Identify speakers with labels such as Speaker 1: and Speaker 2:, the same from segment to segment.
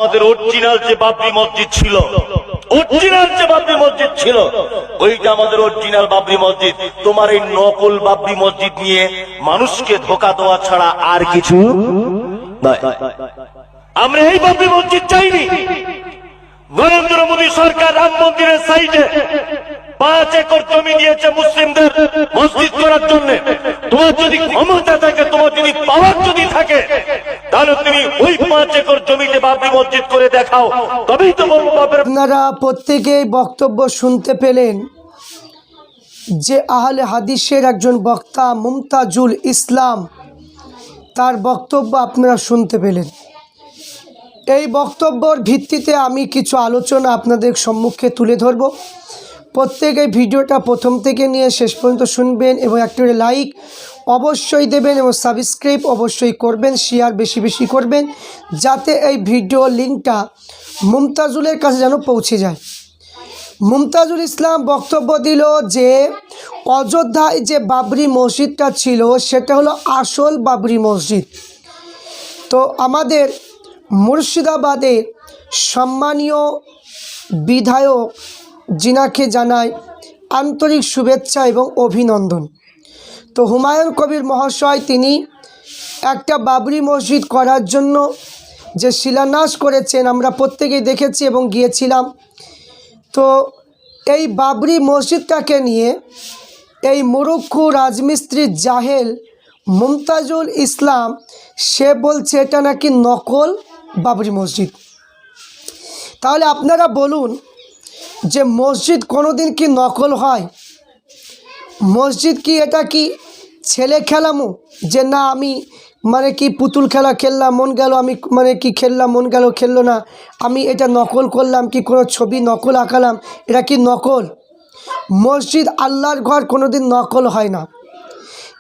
Speaker 1: আমাদের অরিজিনাল যে বাবরি মসজিদ ছিল, অরিজিনাল যে বাবরি মসজিদ ছিল, ওইটা আমাদের অরিজিনাল বাবরি মসজিদ। তোমার এই নকল বাবরি মসজিদ নিয়ে মানুষকে ধোঁকা দেওয়া ছাড়া আর কিছু নয়। আমরা এই বাবরি মসজিদ চাইনি। নরেন্দ্র মোদী সরকার রাম মন্দিরের সাইডে 5 একর জমি দিয়েছে মুসলিমদের মসজিদ করার জন্য। তোমার যদি ক্ষমতা থাকে, তোমার যদি পাওয়ার যদি থাকে, তাহলে তুমি ওই 5 একর জমিতে বাবরি মসজিদ করে দেখাও, তবেই তো বলবো বাবরি।
Speaker 2: আপনারা প্রত্যেকেই বক্তব্য শুনতে পেলেন যে আহলে হাদিসের একজন বক্তা মুমতাজুল ইসলাম, তার বক্তব্য আপনারা শুনতে পেলেন। এই বক্তব্যের ভিত্তিতে আমি কিছু আলোচনা আপনাদের সম্মুখে তুলে ধরব। প্রত্যেকে ভিডিওটা প্রথম থেকে নিয়ে শেষ পর্যন্ত শুনবেন এবং একটা লাইক অবশ্যই দেবেন এবং সাবস্ক্রাইব অবশ্যই করবেন, শেয়ার বেশি বেশি করবেন, যাতে এই ভিডিও লিঙ্কটা মুমতাজুলের কাছে যেন পৌঁছে যায়। মুমতাজুল ইসলাম বক্তব্য দিল যে অযোধ্যায় যে বাবরি মসজিদটা ছিল সেটা হলো আসল বাবরি মসজিদ। তো আমাদের মুর্শিদাবাদে সম্মানীয় বিধায়ক জিনাকে জানাই আন্তরিক শুভেচ্ছা এবং অভিনন্দন। তো হুমায়ুন কবির মহাশয় তিনি একটা বাবরি মসজিদ করার জন্য যে শিলান্যাস করেছেন আমরা প্রত্যেকেই দেখেছি এবং গিয়েছিলাম। তো এই বাবরি মসজিদটাকে নিয়ে এই মুরুক্কু রাজমিস্ত্রি জাহেল মুমতাজুল ইসলাম সে বলছে এটা নাকি নকল বাবরি মসজিদ। তাহলে আপনারা বলুন যে মসজিদ কোনোদিন কি নকল হয়? মসজিদ কি এটা কি ছেলে খেলামো যে না আমি মানে কি পুতুল খেলা খেললাম মন গেল, আমি মানে কি খেললাম মন গেল খেললো না, আমি এটা নকল করলাম, কি কোনো ছবি নকল আঁকালাম, এটা কি নকল? মসজিদ আল্লাহর ঘর, কোনোদিন নকল হয় না।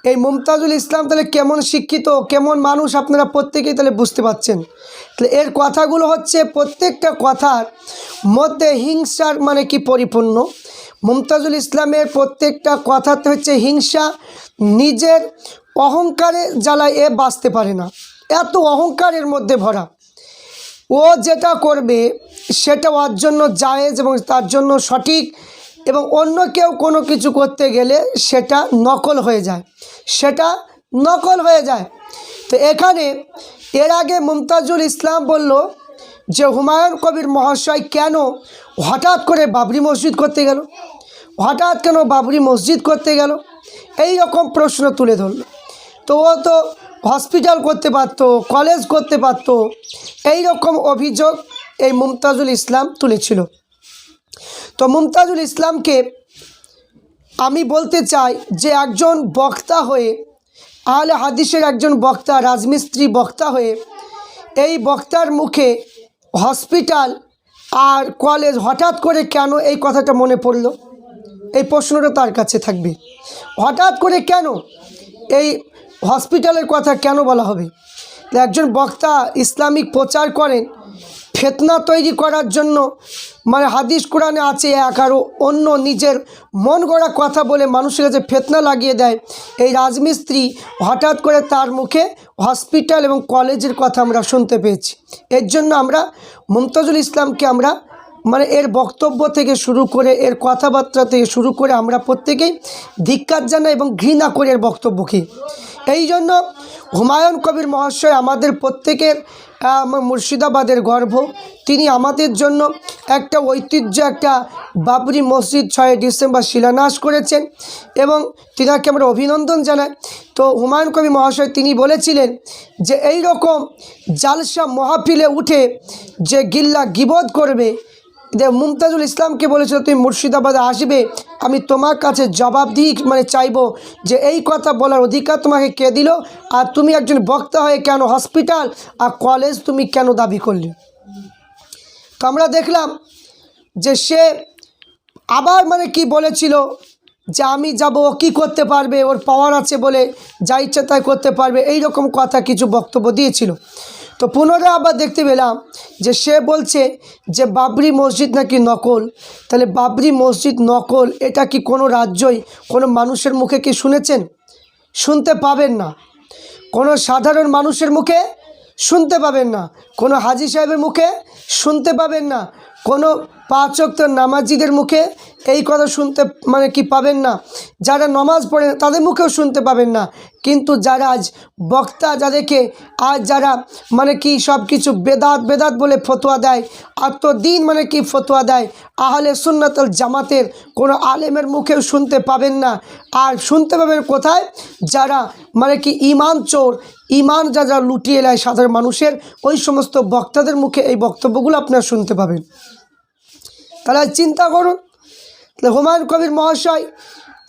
Speaker 2: এই মুমতাজুল ইসলাম তাহলে কেমন শিক্ষিত, কেমন মানুষ আপনারা প্রত্যেকেই তাহলে বুঝতে পারছেন। তাহলে এর কথাগুলো হচ্ছে প্রত্যেকটা কথার মধ্যে হিংসার মানে কি পরিপূর্ণ। মুমতাজুল ইসলামের প্রত্যেকটা কথাতে হচ্ছে হিংসা, নিজের অহংকারে জ্বালায় এ বাঁচতে পারে না, এত অহংকারের মধ্যে ভরা। ও যেটা করবে সেটা ওর জন্য জায়েজ এবং তার জন্য সঠিক, এবং অন্য কেউ কোনো কিছু করতে গেলে সেটা নকল হয়ে যায়, সেটা নকল হয়ে যায়। তো এখানে এর আগে মুমতাজুল ইসলাম বলল যে হুমায়ুন কবির মহাশয় কেন হঠাৎ করে বাবরি মসজিদ করতে গেল, হঠাৎ কেন বাবরি মসজিদ করতে গেল, এই রকম প্রশ্ন তুলে ধরল। তো ও তো হসপিটাল করতে পারতো, কলেজ করতে পারতো, এই রকম অভিযোগ এই মুমতাজুল ইসলাম তুলেছিল। তো মুমতাজুল ইসলামকে আমি বলতে চাই যে একজন বক্তা হয়ে, আহলে হাদিসের একজন বক্তা, রাজমিস্ত্রি বক্তা হয়ে এই বক্তার মুখে হসপিটাল আর কলেজ হঠাৎ করে কেন এই কথাটা মনে পড়ল, এই প্রশ্নটা তার কাছে থাকবে। হঠাৎ করে কেন এই হসপিটালের কথা কেন বলা হবে? একজন বক্তা ইসলামিক প্রচার করেন, ফিতনা তৈরি করার জন্য মানে হাদিস কোরআনে আছে এক, আর অন্য নিজের মন গড়া কথা বলে মানুষের কাছে ফিতনা লাগিয়ে দেয়। এই রাজমিস্ত্রি হঠাৎ করে তার মুখে হসপিটাল এবং কলেজের কথা আমরা শুনতে পেয়েছি। এর জন্য আমরা মুমতাজুল ইসলামকে আমরা মানে এর বক্তব্য থেকে শুরু করে এর কথাবার্তা থেকে শুরু করে আমরা প্রত্যেকেই ধিক্কার জানাই এবং ঘৃণা করে এর বক্তব্যকে। এই জন্য হুমায়ুন কবির মহাশয় আমাদের প্রত্যেকের মুর্শিদাবাদের গর্ব, তিনি আমাদের জন্য একটা ঐতিহ্য, একটা বাবরি মসজিদ 6 ডিসেম্বর শিলান্যাস করেছেন এবং তিনাকে আমরা অভিনন্দন জানাই। তো হুমায়ুন কবির মহাশয় তিনি বলেছিলেন যে এই রকম জালসা মহাফিলে উঠে যে গিল্লা গিবদ করবে, মুমতাজুল ইসলামকে বলেছিল তুমি মুর্শিদাবাদে আসবে, আমি তোমার কাছে জবাবদিহি মানে চাইবো যে এই কথা বলার অধিকার তোমাকে কে দিল, আর তুমি একজন বক্তা হয়ে কেন হসপিটাল আর কলেজ তুমি কেন দাবি করলে? তো আমরা দেখলাম যে সে আবার মানে কি বলেছিল যে আমি যাব, ও কী করতে পারবে, ওর পাওয়ার আছে বলে যা ইচ্ছা তাই করতে পারবে, এই রকম কথা কিছু বক্তব্য দিয়েছিল। তো পুনরায় আবার দেখতে পেলাম যে সে বলছে যে বাবরি মসজিদ নাকি নকল। তাহলে বাবরি মসজিদ নকল এটা কি কোনো রাজ্যই কোনো মানুষের মুখে কি শুনেছেন? শুনতে পাবেন না, কোনো সাধারণ মানুষের মুখে শুনতে পাবেন না, কোনো হাজী সাহেবের মুখে শুনতে পাবেন না, কোনো 5 ওয়াক্ত নামাজিদের মুখে এই কথা শুনতে পাবেন না, যারা নমাজ পড়ে তাদের মুখেও শুনতে পাবেন না। কিন্তু যারা আজ বক্তা, যাদেরকে আজ যারা সব কিছু বেদাত বলে ফতোয়া দেয়, আত্মদিন ফতোয়া দেয়, আহলে সুন্নাত ওয়াল জামাতের কোনো আলেমের মুখেও শুনতে পাবেন না। আর শুনতে পাবেন কোথায়? যারা ইমান চোর, ইমান যারা লুটিয়ে নেয় সাধারণ মানুষের, ওই সমস্ত বক্তাদের মুখে এই বক্তব্যগুলো আপনারা শুনতে পাবেন। তাহলে চিন্তা করুন, হুমায়ুন কবির মহাশয়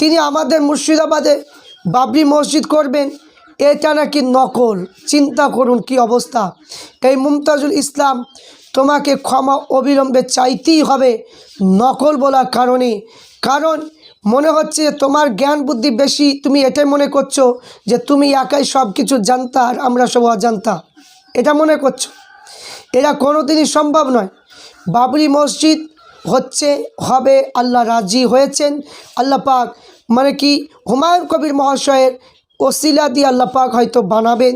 Speaker 2: তিনি আমাদের মুর্শিদাবাদে বাবরি মসজিদ করবেন, এটা নাকি নকল। চিন্তা করুন কি অবস্থা। এই মুমতাজুল ইসলাম, তোমাকে ক্ষমা অবিলম্বে চাইতেই হবে নকল বলার কারণে। কারণ মনে হচ্ছে তোমার জ্ঞান বুদ্ধি বেশি, তুমি এটাই মনে করছো যে তুমি একাই সব কিছু জানতা আর আমরা সব অজান্তা, এটা মনে করছো। এটা কোনোদিনই সম্ভব নয়। বাবরি মসজিদ হবে, আল্লাহ রাজি হয়েছেন। আল্লাহ পাক হুমায়ুন কবির মহাশয়ের ওসিলা দিয়ে আল্লাহ পাক হয়তো বানাবেন।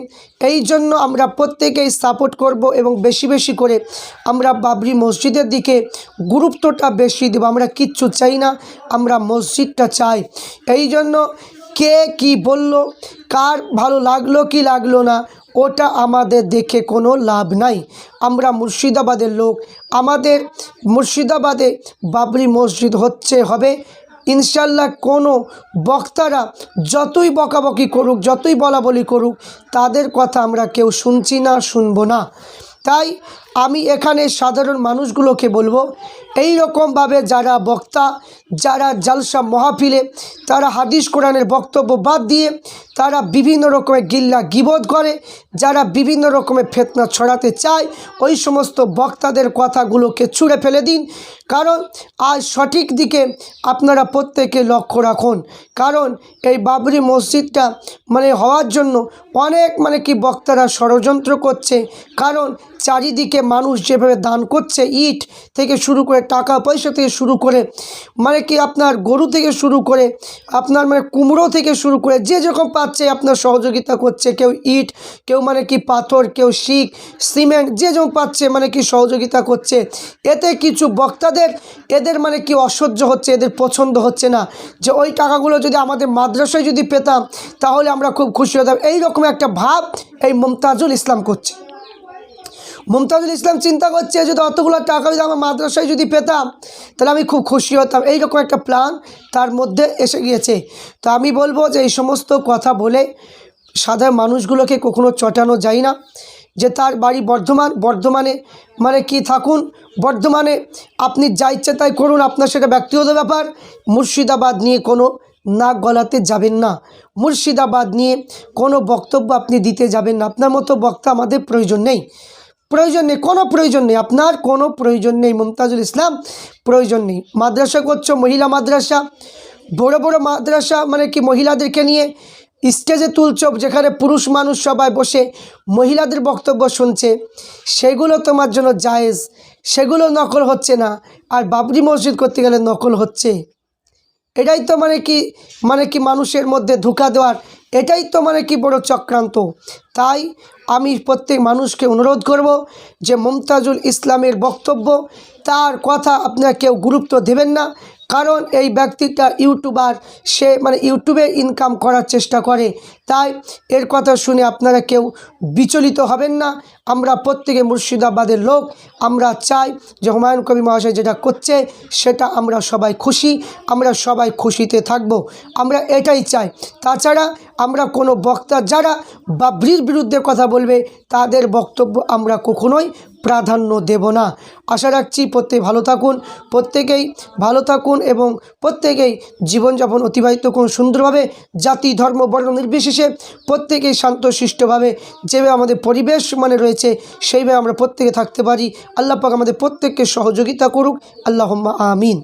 Speaker 2: এই জন্য আমরা প্রত্যেকেই সাপোর্ট করব এবং বেশি বেশি করে আমরা বাবরি মসজিদের দিকে গুরুত্বটা বেশি দেব। আমরা কিচ্ছু চাই না, আমরা মসজিদটা চাই। এই জন্য কে কি বলল, কার ভালো লাগলো কি লাগলো না, ওটা আমাদের দেখে কোনো লাভ নাই। আমরা মুর্শিদাবাদের লোক, আমাদের মুর্শিদাবাদে বাবরি মসজিদ হবে ইনশাল্লাহ। কোনো বক্তারা যতই বকাবকি করুক, যতই বলাবলি করুক, তাদের কথা আমরা কেউ শুনছি না, শুনবো না। তাই আমি এখানে সাধারণ মানুষগুলোকে বলবো, এই রকমভাবে যারা বক্তা, যারা জালসা মাহফিলে তারা হাদিস কোরআনের বক্তব্য বাদ দিয়ে তারা বিভিন্ন রকমের গিল্লা গিবত করে, যারা বিভিন্ন রকমের ফিতনা ছড়াতে চায়, ওই সমস্ত বক্তাদের কথাগুলোকে ছুঁড়ে ফেলে দিন। কারণ আজ সঠিক দিকে আপনারা প্রত্যেকে লক্ষ্য রাখুন। কারণ এই বাবরি মসজিদটা হওয়ার জন্য অনেক বক্তারা ষড়যন্ত্র করছে। কারণ চারিদিকে মানুষ যেভাবে দান করছে, ইট থেকে শুরু করে টাকা পয়সা থেকে শুরু করে আপনার গরু থেকে শুরু করে আপনার কুমড়ো থেকে শুরু করে যে যেরকম পাচ্ছে আপনার সহযোগিতা করছে। কেউ ইট, কেউ পাথর, কেউ শিক, সিমেন্ট, যে যেমন পাচ্ছে সহযোগিতা করছে। এতে কিছু বক্তাদের এদের অসহ্য হচ্ছে, এদের পছন্দ হচ্ছে না যে ওই টাকাগুলো যদি আমাদের মাদ্রাসায় যদি পেতাম তাহলে আমরা খুব খুশি হতাম। এইরকম একটা ভাব এই মুমতাজুল ইসলাম করছে। মুমতাজুল ইসলাম চিন্তা করছে যদি অতগুলো টাকা যদি আমার মাদ্রাসায় যদি পেতাম তাহলে আমি খুব খুশি হতাম। এইরকম একটা প্ল্যান তার মধ্যে এসে গিয়েছে। তো আমি বলবো যে এই সমস্ত কথা বলে সাধারণ মানুষগুলোকে কখনো চটানো যায় না। যে তার বাড়ি বর্ধমানে থাকুন, বর্ধমানে আপনি যা ইচ্ছে তাই করুন, আপনার সেটা ব্যক্তিগত ব্যাপার। মুর্শিদাবাদ নিয়ে কোনো নাক গলাতে যাবেন না, মুর্শিদাবাদ নিয়ে কোনো বক্তব্য আপনি দিতে যাবেন না। আপনার মতো বক্তা আমাদের প্রয়োজন নেই, কোনো প্রয়োজন নেই, আপনার কোনো প্রয়োজন নেই। মুমতাজুল ইসলাম প্রয়োজন নেই। মাদ্রাসা করছো, মহিলা মাদ্রাসা, বড় বড় মাদ্রাসা মহিলাদেরকে নিয়ে স্টেজে তুলছো, যেখানে পুরুষ মানুষ সবাই বসে মহিলাদের বক্তব্য শুনছে, সেগুলো তোমার জন্য জায়েজ, সেগুলো নকল হচ্ছে না। আর বাবরি মসজিদ করতে গেলে নকল হচ্ছে। এটাই তো মানুষের মধ্যে ধোঁকা দেওয়ার, এটাই তো বড় চক্রান্ত। তাই আমি প্রত্যেক মানুষকে অনুরোধ করব যে মুমতাজুল ইসলামের বক্তব্য, তার কথা আপনারা কেউ গুরুত্ব দেবেন না। কারণ এই ব্যক্তিটা ইউটিউবার, সে ইউটিউবে ইনকাম করার চেষ্টা করে। তাই এর কথা শুনে আপনারা কেউ বিচলিত হবেন না। আমরা প্রত্যেকে মুর্শিদাবাদের লোক, আমরা চাই যে হুমায়ুন কবির মহাশয় যেটা করছে সেটা আমরা সবাই খুশি, আমরা সবাই খুশিতে থাকব, আমরা এটাই চাই। তাছাড়া আমরা কোনো বক্তা যারা বাবরির বিরুদ্ধে কথা বলবে তাদের বক্তব্য আমরা কখনোই প্রাধান্য দেব না। আশা রাখছি প্রত্যেকে ভালো থাকুন এবং প্রত্যেকেই জীবনযাপন অতিবাহিত করুন সুন্দরভাবে, জাতি ধর্ম বর্ণ নির্বিশেষে প্রত্যেকেই শান্তশিষ্টভাবে, যেভাবে আমাদের পরিবেশ রয়েছে সেইভাবে আমরা প্রত্যেকে থাকতে পারি। আল্লাহ পাক আমাদের প্রত্যেককে সহযোগিতা করুক। আল্লাহুম্মা আমিন।